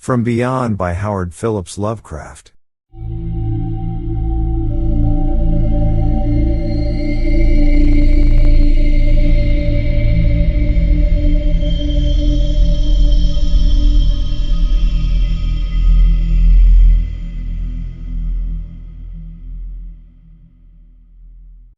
From Beyond by Howard Phillips Lovecraft.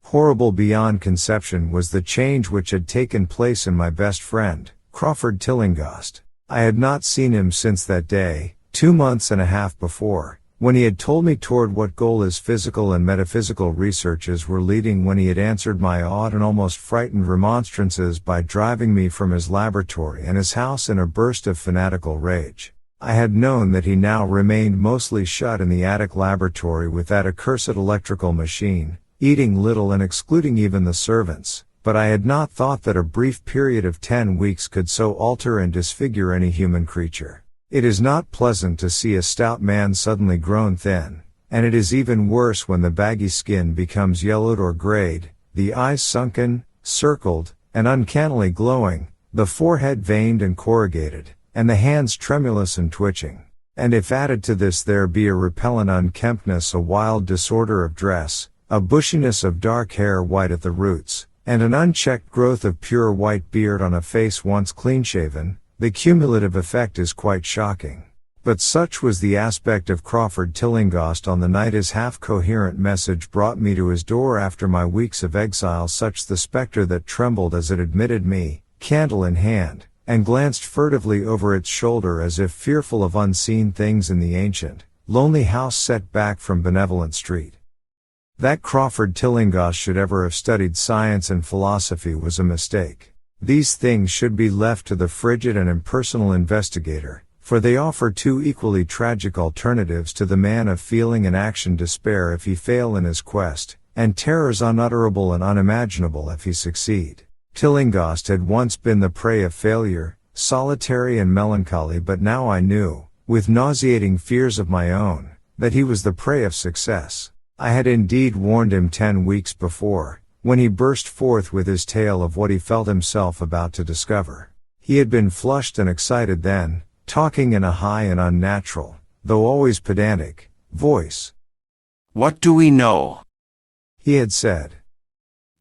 Horrible beyond conception was the change which had taken place in my best friend, Crawford Tillinghast. I had not seen him since that day, 2 months and a half before, when he had told me toward what goal his physical and metaphysical researches were leading, when he had answered my awed and almost frightened remonstrances by driving me from his laboratory and his house in a burst of fanatical rage. I had known that he now remained mostly shut in the attic laboratory with that accursed electrical machine, eating little and excluding even the servants, but I had not thought that a brief period of 10 weeks could so alter and disfigure any human creature. It is not pleasant to see a stout man suddenly grown thin, and it is even worse when the baggy skin becomes yellowed or grayed, the eyes sunken, circled, and uncannily glowing, the forehead veined and corrugated, and the hands tremulous and twitching. And if added to this there be a repellent unkemptness, a wild disorder of dress, a bushiness of dark hair white at the roots, and an unchecked growth of pure white beard on a face once clean-shaven, the cumulative effect is quite shocking. But such was the aspect of Crawford Tillinghast on the night his half-coherent message brought me to his door after my weeks of exile, such the spectre that trembled as it admitted me, candle in hand, and glanced furtively over its shoulder as if fearful of unseen things in the ancient, lonely house set back from Benevolent Street. That Crawford Tillinghast should ever have studied science and philosophy was a mistake. These things should be left to the frigid and impersonal investigator, for they offer two equally tragic alternatives to the man of feeling and action: despair if he fail in his quest, and terrors unutterable and unimaginable if he succeed. Tillinghast had once been the prey of failure, solitary and melancholy, but now I knew, with nauseating fears of my own, that he was the prey of success. I had indeed warned him 10 weeks before, when he burst forth with his tale of what he felt himself about to discover. He had been flushed and excited then, talking in a high and unnatural, though always pedantic, voice. "What do we know," he had said,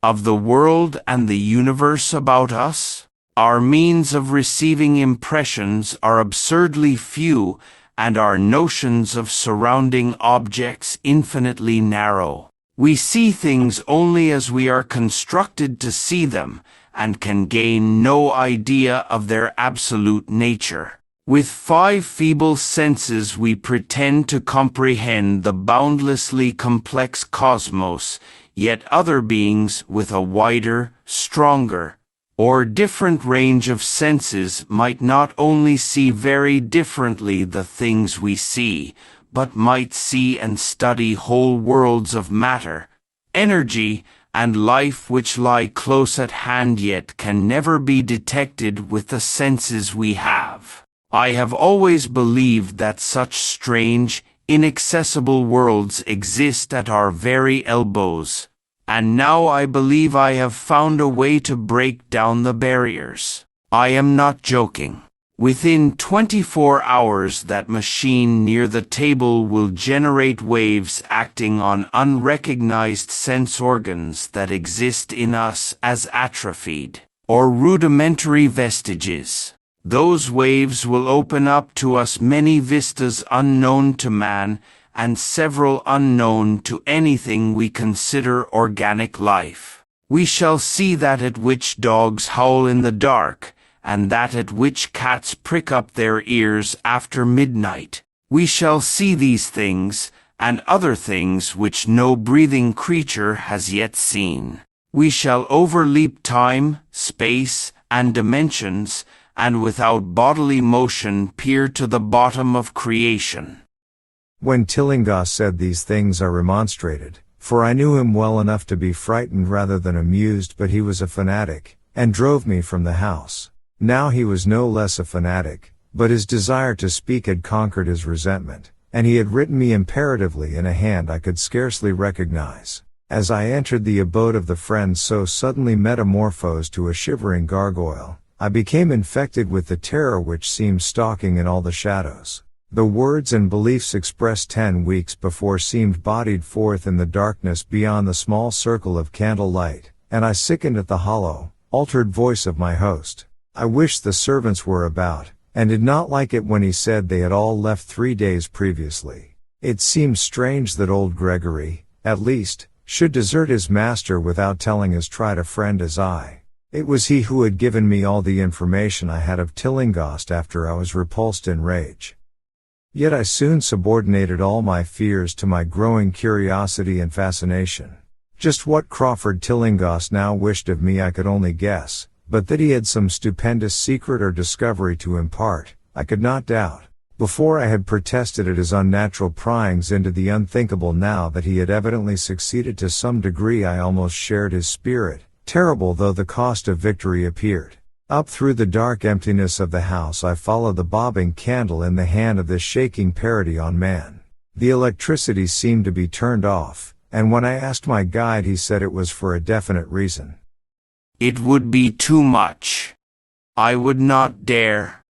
"of the world and the universe about us? Our means of receiving impressions are absurdly few, and our notions of surrounding objects infinitely narrow. We see things only as we are constructed to see them, and can gain no idea of their absolute nature. With 5 feeble senses we pretend to comprehend the boundlessly complex cosmos, yet other beings with a wider, stronger, or different range of senses might not only see very differently the things we see, but might see and study whole worlds of matter, energy, and life which lie close at hand yet can never be detected with the senses we have. I have always believed that such strange, inaccessible worlds exist at our very elbows, and now I believe I have found a way to break down the barriers. I am not joking. Within 24 hours that machine near the table will generate waves acting on unrecognized sense organs that exist in us as atrophied or rudimentary vestiges. Those waves will open up to us many vistas unknown to man, and several unknown to anything we consider organic life. We shall see that at which dogs howl in the dark, and that at which cats prick up their ears after midnight. We shall see these things, and other things which no breathing creature has yet seen. We shall overleap time, space, and dimensions, and without bodily motion peer to the bottom of creation." When Tillinghast said these things I remonstrated, for I knew him well enough to be frightened rather than amused, but he was a fanatic, and drove me from the house. Now he was no less a fanatic, but his desire to speak had conquered his resentment, and he had written me imperatively in a hand I could scarcely recognize. As I entered the abode of the friend so suddenly metamorphosed to a shivering gargoyle, I became infected with the terror which seemed stalking in all the shadows. The words and beliefs expressed 10 weeks before seemed bodied forth in the darkness beyond the small circle of candle light, and I sickened at the hollow, altered voice of my host. I wished the servants were about, and did not like it when he said they had all left 3 days previously. It seemed strange that old Gregory, at least, should desert his master without telling as tried a friend as I. It was he who had given me all the information I had of Tillinghast after I was repulsed in rage. Yet I soon subordinated all my fears to my growing curiosity and fascination. Just what Crawford Tillinghast now wished of me I could only guess, but that he had some stupendous secret or discovery to impart, I could not doubt. Before I had protested at his unnatural pryings into the unthinkable, now that he had evidently succeeded to some degree I almost shared his spirit, terrible though the cost of victory appeared. Up through the dark emptiness of the house I followed the bobbing candle in the hand of this shaking parody on man. The electricity seemed to be turned off, and when I asked my guide he said it was for a definite reason. It would be too much. I would not dare.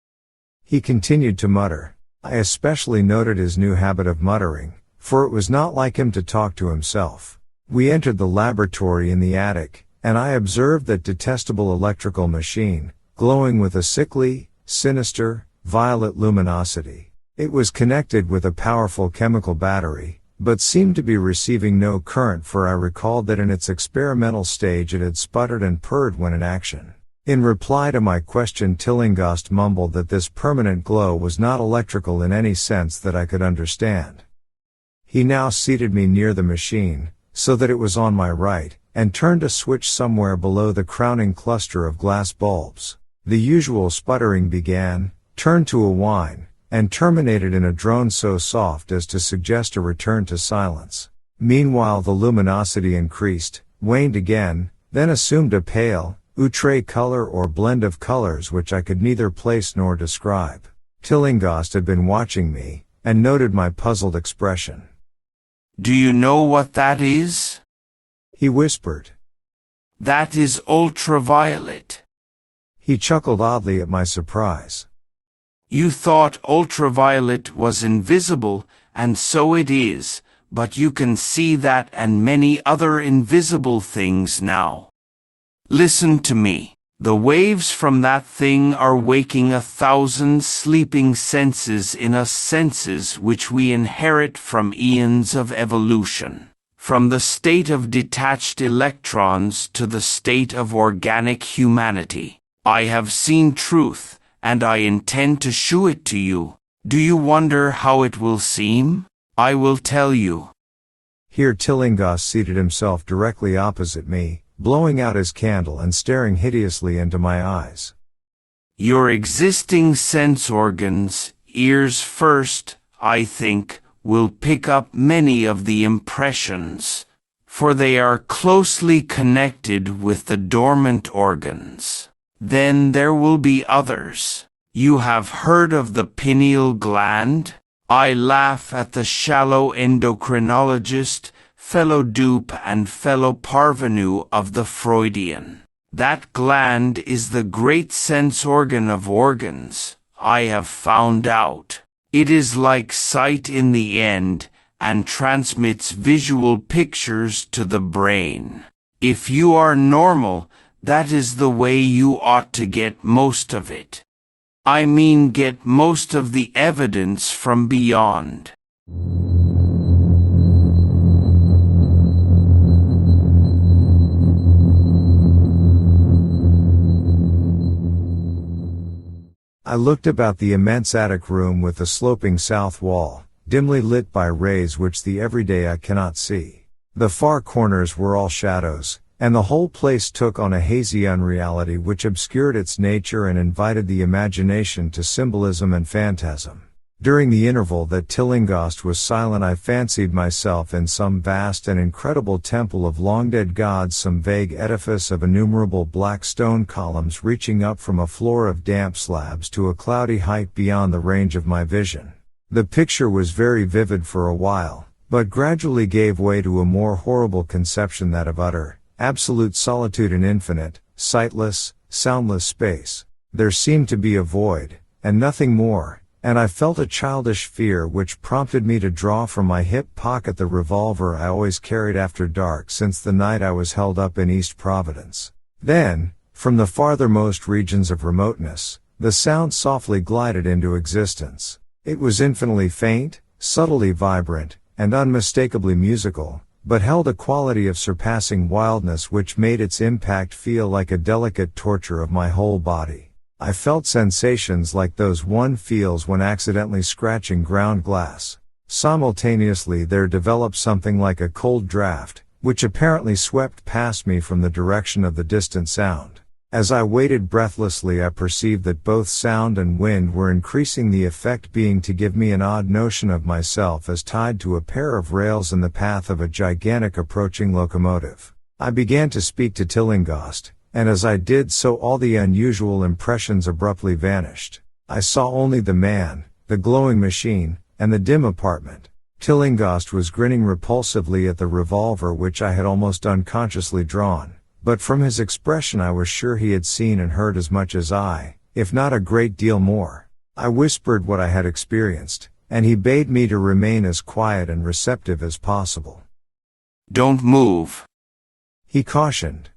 He continued to mutter. I especially noted his new habit of muttering, for it was not like him to talk to himself. We entered the laboratory in the attic, and I observed that detestable electrical machine, glowing with a sickly, sinister, violet luminosity. It was connected with a powerful chemical battery, but seemed to be receiving no current, for I recalled that in its experimental stage it had sputtered and purred when in action. In reply to my question, Tillinghast mumbled that this permanent glow was not electrical in any sense that I could understand. He now seated me near the machine, so that it was on my right, and turned a switch somewhere below the crowning cluster of glass bulbs. The usual sputtering began, turned to a whine, and terminated in a drone so soft as to suggest a return to silence. Meanwhile the luminosity increased, waned again, then assumed a pale, outre color or blend of colors which I could neither place nor describe. Tillinghast had been watching me, and noted my puzzled expression. Do you know what that is? He whispered. That is ultraviolet. He chuckled oddly at my surprise. You thought ultraviolet was invisible, and so it is, but you can see that and many other invisible things now. Listen to me. The waves from that thing are waking 1,000 sleeping senses in us, senses which we inherit from eons of evolution. From the state of detached electrons to the state of organic humanity. I have seen truth, and I intend to shew it to you. Do you wonder how it will seem? I will tell you. Here Tillinghast seated himself directly opposite me, blowing out his candle and staring hideously into my eyes. Your existing sense organs, ears first, I think, will pick up many of the impressions, for they are closely connected with the dormant organs. Then there will be others. You have heard of the pineal gland? I laugh at the shallow endocrinologist, fellow dupe and fellow parvenu of the Freudian. That gland is the great sense organ of organs, I have found out. It is like sight in the end, and transmits visual pictures to the brain. If you are normal, that is the way you ought to get most of it. I mean, get most of the evidence from beyond. I looked about the immense attic room with the sloping south wall, dimly lit by rays which the everyday eye cannot see. The far corners were all shadows, and the whole place took on a hazy unreality which obscured its nature and invited the imagination to symbolism and phantasm. During the interval that Tillinghast was silent, I fancied myself in some vast and incredible temple of long-dead gods, some vague edifice of innumerable black stone columns reaching up from a floor of damp slabs to a cloudy height beyond the range of my vision. The picture was very vivid for a while, but gradually gave way to a more horrible conception, that of utter, absolute solitude in infinite, sightless, soundless space. There seemed to be a void, and nothing more, and I felt a childish fear which prompted me to draw from my hip pocket the revolver I always carried after dark since the night I was held up in East Providence. Then, from the farthermost regions of remoteness, the sound softly glided into existence. It was infinitely faint, subtly vibrant, and unmistakably musical, but held a quality of surpassing wildness which made its impact feel like a delicate torture of my whole body. I felt sensations like those one feels when accidentally scratching ground glass. Simultaneously there developed something like a cold draft, which apparently swept past me from the direction of the distant sound. As I waited breathlessly, I perceived that both sound and wind were increasing, the effect being to give me an odd notion of myself as tied to a pair of rails in the path of a gigantic approaching locomotive. I began to speak to Tillinghast, and as I did so all the unusual impressions abruptly vanished. I saw only the man, the glowing machine, and the dim apartment. Tillinghast was grinning repulsively at the revolver which I had almost unconsciously drawn. But from his expression I was sure he had seen and heard as much as I, if not a great deal more. I whispered what I had experienced, and he bade me to remain as quiet and receptive as possible. "Don't move," he cautioned.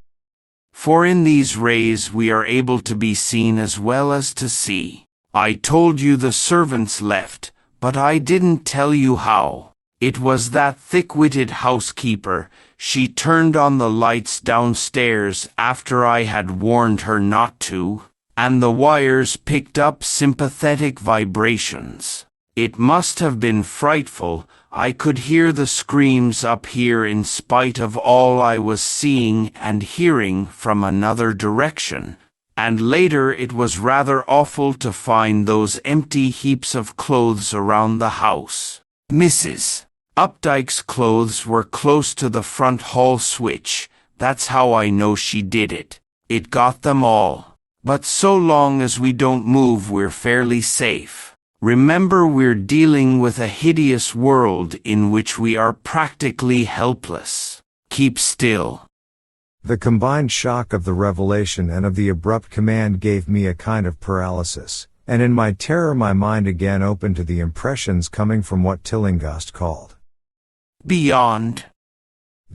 "For in these rays we are able to be seen as well as to see. I told you the servants left, but I didn't tell you how. It was that thick-witted housekeeper. She turned on the lights downstairs after I had warned her not to, and the wires picked up sympathetic vibrations. It must have been frightful. I could hear the screams up here in spite of all I was seeing and hearing from another direction. And later it was rather awful to find those empty heaps of clothes around the house. Mrs. Updike's clothes were close to the front hall switch. That's how I know she did it. It got them all. But so long as we don't move, we're fairly safe. Remember, we're dealing with a hideous world in which we are practically helpless. Keep still." The combined shock of the revelation and of the abrupt command gave me a kind of paralysis, and in my terror my mind again opened to the impressions coming from what Tillinghast called beyond.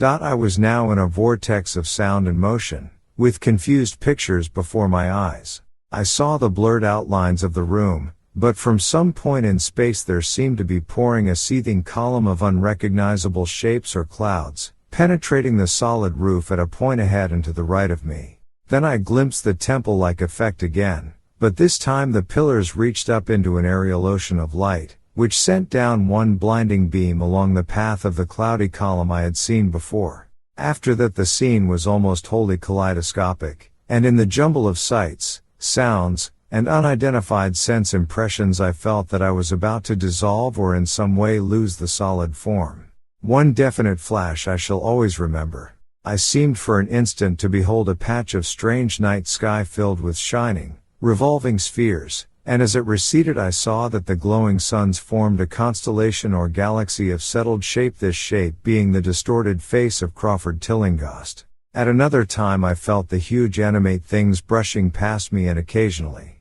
I was now in a vortex of sound and motion, with confused pictures before my eyes. I saw the blurred outlines of the room, but from some point in space there seemed to be pouring a seething column of unrecognizable shapes or clouds, penetrating the solid roof at a point ahead and to the right of me. Then I glimpsed the temple-like effect again, but this time the pillars reached up into an aerial ocean of light, which sent down one blinding beam along the path of the cloudy column I had seen before. After that the scene was almost wholly kaleidoscopic, and in the jumble of sights, sounds, and unidentified sense impressions I felt that I was about to dissolve or in some way lose the solid form. One definite flash I shall always remember. I seemed for an instant to behold a patch of strange night sky filled with shining, revolving spheres, and as it receded I saw that the glowing suns formed a constellation or galaxy of settled shape, this shape being the distorted face of Crawford Tillinghast. At another time I felt the huge animate things brushing past me and occasionally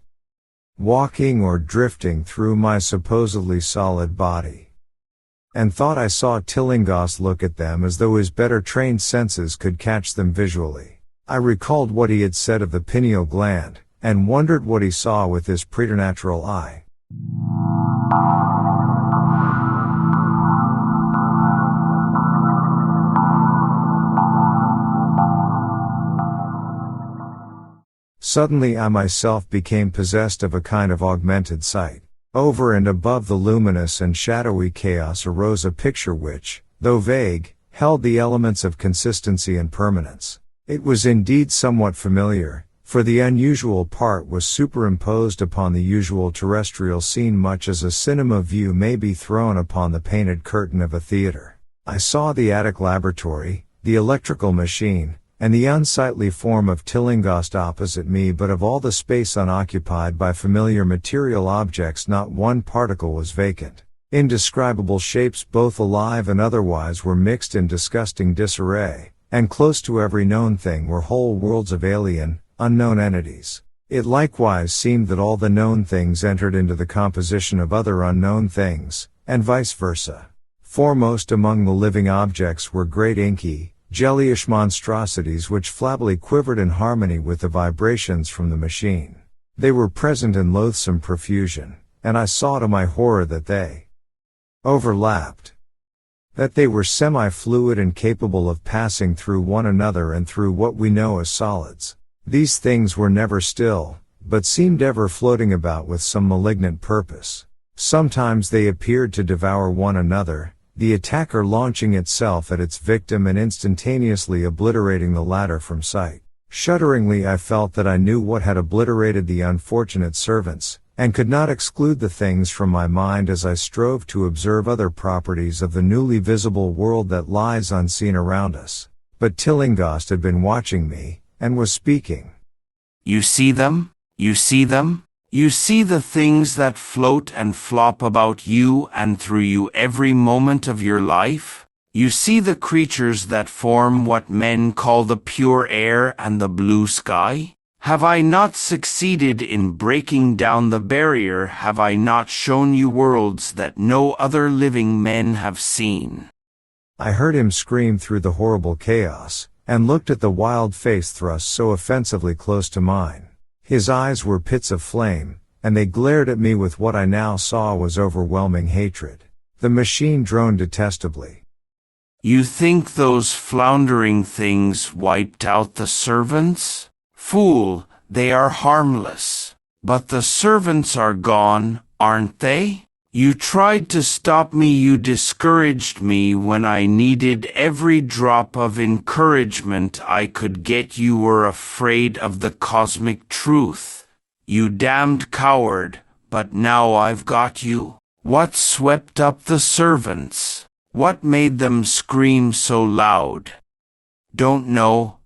walking or drifting through my supposedly solid body, and thought I saw Tillinghast look at them as though his better trained senses could catch them visually. I recalled what he had said of the pineal gland, and wondered what he saw with his preternatural eye. Suddenly I myself became possessed of a kind of augmented sight. Over and above the luminous and shadowy chaos arose a picture which, though vague, held the elements of consistency and permanence. It was indeed somewhat familiar, for the unusual part was superimposed upon the usual terrestrial scene, much as a cinema view may be thrown upon the painted curtain of a theater. I saw the attic laboratory, the electrical machine, and the unsightly form of Tillinghast opposite me, but of all the space unoccupied by familiar material objects not one particle was vacant. Indescribable shapes, both alive and otherwise, were mixed in disgusting disarray, and close to every known thing were whole worlds of alien, unknown entities. It likewise seemed that all the known things entered into the composition of other unknown things, and vice versa. Foremost among the living objects were great inky, jellyish monstrosities which flabbily quivered in harmony with the vibrations from the machine. They were present in loathsome profusion, and I saw to my horror that they overlapped. That they were semi-fluid and capable of passing through one another and through what we know as solids. These things were never still, but seemed ever floating about with some malignant purpose. Sometimes they appeared to devour one another, the attacker launching itself at its victim and instantaneously obliterating the latter from sight. Shudderingly I felt that I knew what had obliterated the unfortunate servants, and could not exclude the things from my mind as I strove to observe other properties of the newly visible world that lies unseen around us. But Tillinghast had been watching me, and was speaking. You see them? You see them? You see the things that float and flop about you and through you every moment of your life? You see the creatures that form what men call the pure air and the blue sky? Have I not succeeded in breaking down the barrier? Have I not shown you worlds that no other living men have seen? I heard him scream through the horrible chaos, and looked at the wild face thrust so offensively close to mine. His eyes were pits of flame, and they glared at me with what I now saw was overwhelming hatred. The machine droned detestably. You think those floundering things wiped out the servants? Fool, they are harmless. But the servants are gone, aren't they? You tried to stop me, you discouraged me when I needed every drop of encouragement I could get. You were afraid of the cosmic truth. You damned coward, but now I've got you. What swept up the servants? What made them scream so loud? Don't know?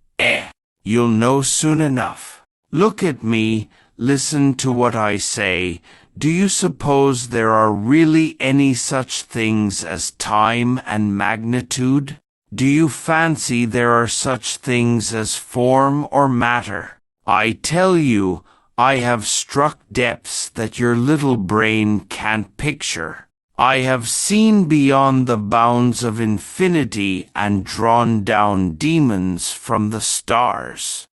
You'll know soon enough. Look at me, listen to what I say. Do you suppose there are really any such things as time and magnitude? Do you fancy there are such things as form or matter? I tell you, I have struck depths that your little brain can't picture. I have seen beyond the bounds of infinity and drawn down demons from the stars.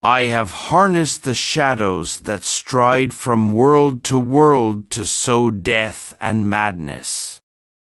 I have harnessed the shadows that stride from world to sow death and madness.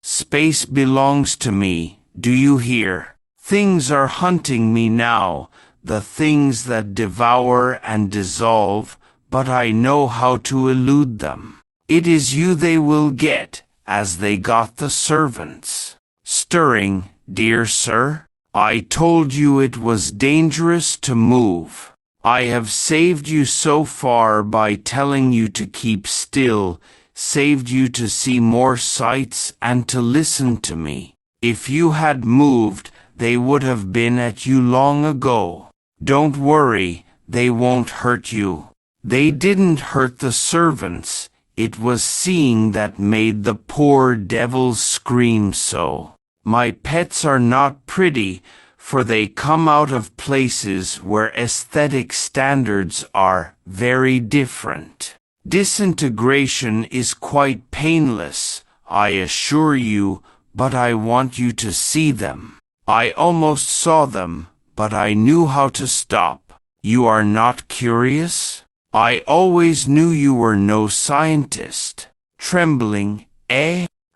Space belongs to me, do you hear? Things are hunting me now, the things that devour and dissolve, but I know how to elude them. It is you they will get, as they got the servants. Stirring, dear sir? I told you it was dangerous to move. I have saved you so far by telling you to keep still, saved you to see more sights and to listen to me. If you had moved, they would have been at you long ago. Don't worry, they won't hurt you. They didn't hurt the servants. It was seeing that made the poor devils scream so. My pets are not pretty, for they come out of places where aesthetic standards are very different. Disintegration is quite painless, I assure you, but I want you to see them. I almost saw them, but I knew how to stop. You are not curious? I always knew you were no scientist. Trembling,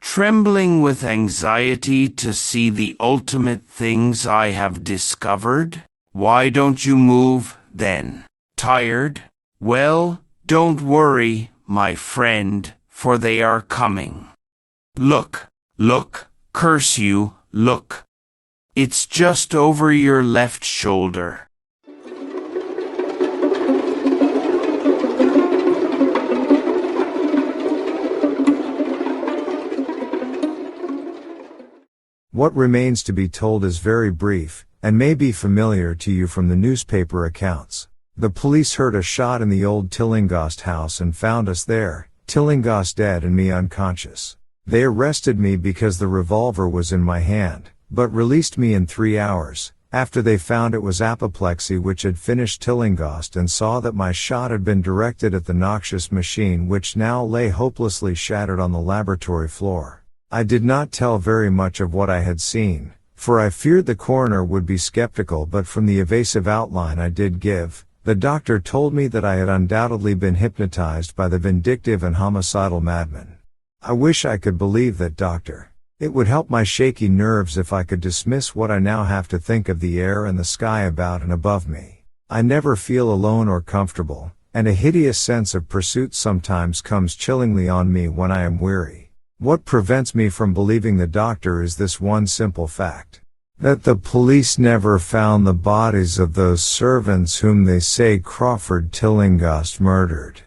Trembling with anxiety to see the ultimate things I have discovered? Why don't you move, then? Tired? Well, don't worry, my friend, for they are coming. Look, look, curse you, look. It's just over your left shoulder. What remains to be told is very brief, and may be familiar to you from the newspaper accounts. The police heard a shot in the old Tillinghast house and found us there, Tillinghast dead and me unconscious. They arrested me because the revolver was in my hand, but released me in 3 hours, After they found it was apoplexy which had finished Tillinghast and saw that my shot had been directed at the noxious machine which now lay hopelessly shattered on the laboratory floor. I did not tell very much of what I had seen, for I feared the coroner would be skeptical, but from the evasive outline I did give, the doctor told me that I had undoubtedly been hypnotized by the vindictive and homicidal madman. I wish I could believe that, doctor. It would help my shaky nerves if I could dismiss what I now have to think of the air and the sky about and above me. I never feel alone or comfortable, and a hideous sense of pursuit sometimes comes chillingly on me when I am weary. What prevents me from believing the doctor is this one simple fact: that the police never found the bodies of those servants whom they say Crawford Tillinghast murdered.